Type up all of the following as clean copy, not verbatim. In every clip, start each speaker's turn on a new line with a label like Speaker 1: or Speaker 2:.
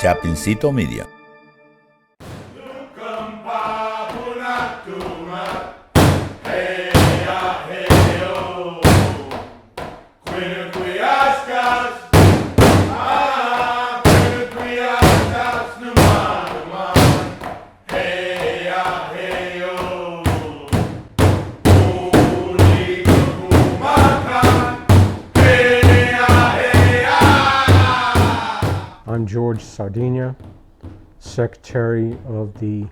Speaker 1: Chapincito Media.
Speaker 2: I'm George Sardinha, Secretary of the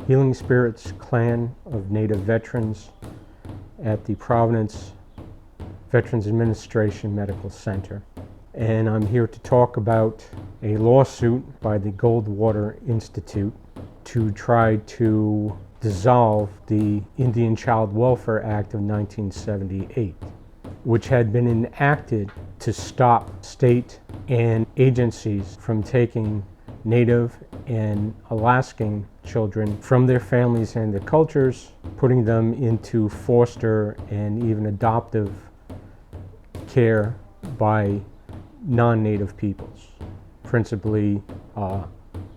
Speaker 2: Healing Spirits Clan of Native Veterans at the Providence Veterans Administration Medical Center. And I'm here to talk about a lawsuit by the Goldwater Institute to try to dissolve the Indian Child Welfare Act of 1978, which had been enacted to stop state and agencies from taking Native and Alaskan children from their families and their cultures, putting them into foster and even adoptive care by non-Native peoples, principally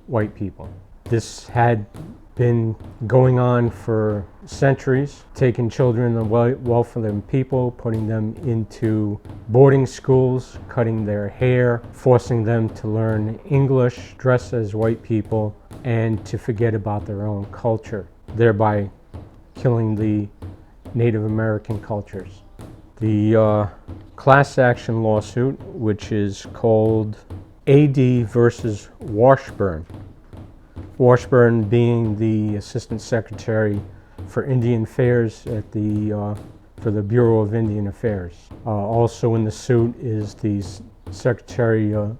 Speaker 2: white people. This had been going on for centuries, taking children of wealthy people, putting them into boarding schools, cutting their hair, forcing them to learn English, dress as white people, and to forget about their own culture, thereby killing the Native American cultures. The class action lawsuit, which is called AD versus Washburn, Washburn being the Assistant Secretary for Indian Affairs at for the Bureau of Indian Affairs. Also in the suit is the Secretary of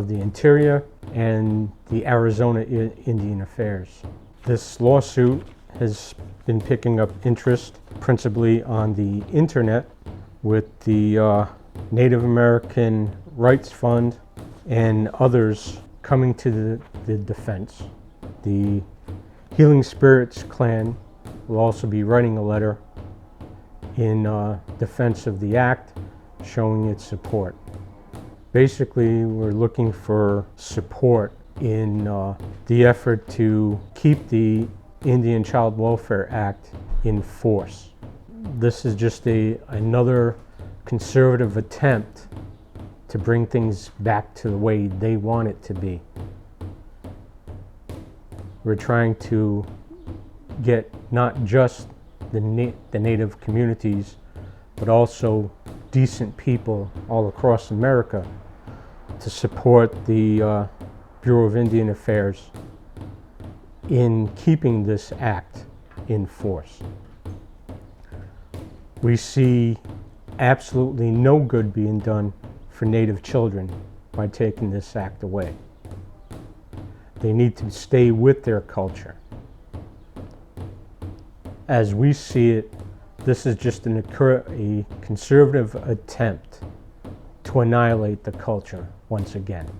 Speaker 2: the Interior and the Arizona Indian Affairs. This lawsuit has been picking up interest principally on the internet with the Native American Rights Fund and others coming to the defense. The Healing Spirits Clan will also be writing a letter in defense of the act, showing its support. Basically, we're looking for support in the effort to keep the Indian Child Welfare Act in force. This is just another conservative attempt to bring things back to the way they want it to be. We're trying to get not just the Native communities, but also decent people all across America to support the Bureau of Indian Affairs in keeping this act in force. We see absolutely no good being done for Native children by taking this act away. They need to stay with their culture. As we see it, this is just a conservative attempt to annihilate the culture once again.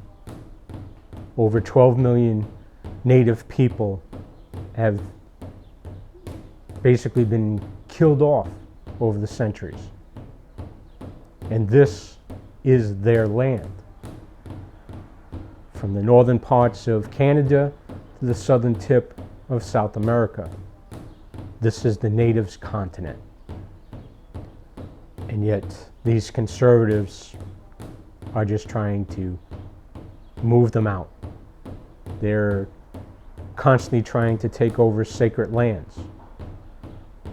Speaker 2: Over 12 million Native people have basically been killed off over the centuries. And this is their land. From the northern parts of Canada to the southern tip of South America. This is the natives' continent. And yet these conservatives are just trying to move them out. They're constantly trying to take over sacred lands,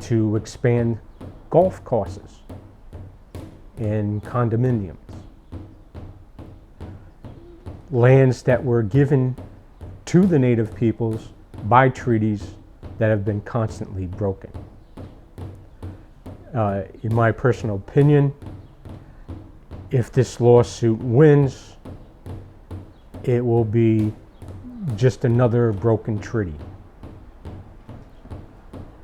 Speaker 2: to expand golf courses and condominiums. Lands that were given to the Native peoples by treaties that have been constantly broken. In my personal opinion, if this lawsuit wins, it will be just another broken treaty,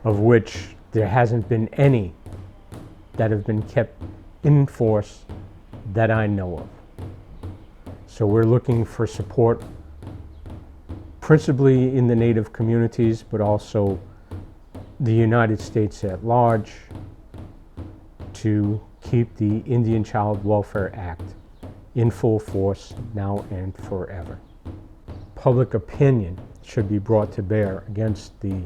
Speaker 2: of which there hasn't been any that have been kept in force that I know of. So we're looking for support principally in the Native communities, but also the United States at large, to keep the Indian Child Welfare Act in full force now and forever. Public opinion should be brought to bear against the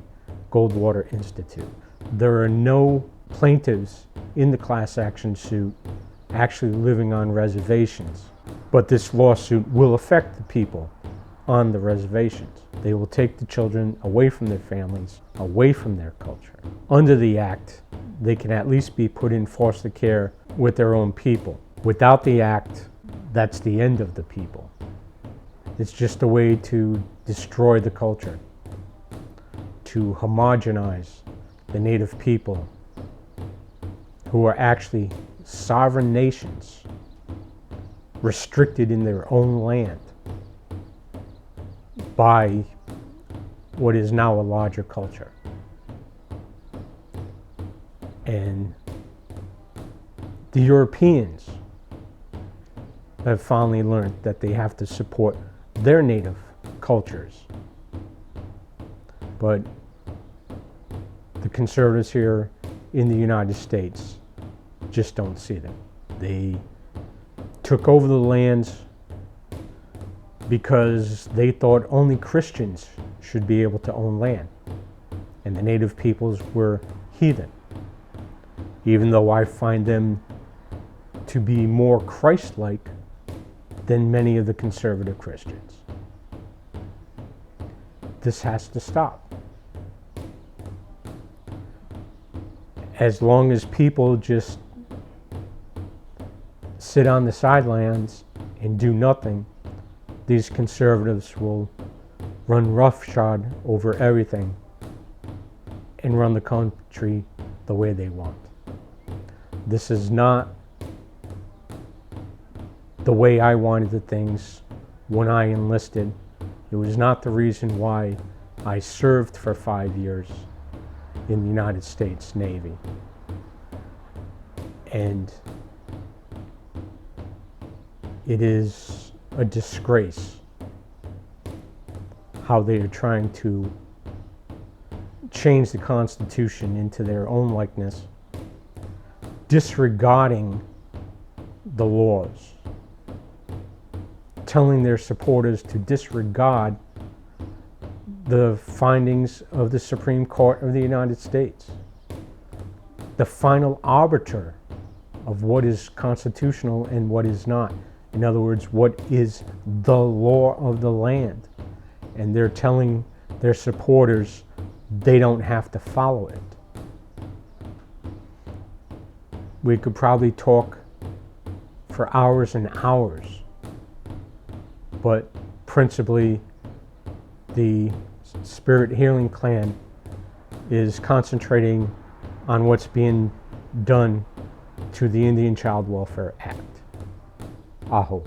Speaker 2: Goldwater Institute. There are no plaintiffs in the class action suit actually living on reservations, but this lawsuit will affect the people on the reservations. They will take the children away from their families, away from their culture. Under the act, they can at least be put in foster care with their own people. Without the act, that's the end of the people. It's just a way to destroy the culture, to homogenize the native people who are actually sovereign nations, restricted in their own land by what is now a larger culture. And the Europeans have finally learned that they have to support their native cultures. But the conservatives here in the United States just don't see them. They took over the lands because they thought only Christians should be able to own land, and the native peoples were heathen, even though I find them to be more Christ-like than many of the conservative Christians. This has to stop. As long as people just sit on the sidelines and do nothing, these conservatives will run roughshod over everything and run the country the way they want. This is not the way I wanted the things when I enlisted. It was not the reason why I served for 5 years in the United States Navy. And it is a disgrace how they are trying to change the Constitution into their own likeness, disregarding the laws, telling their supporters to disregard the findings of the Supreme Court of the United States, the final arbiter of what is constitutional and what is not. In other words, what is the law of the land. And they're telling their supporters they don't have to follow it. We could probably talk for hours and hours, but principally the Spirit Healing Clan is concentrating on what's being done to the Indian Child Welfare Act. Aho.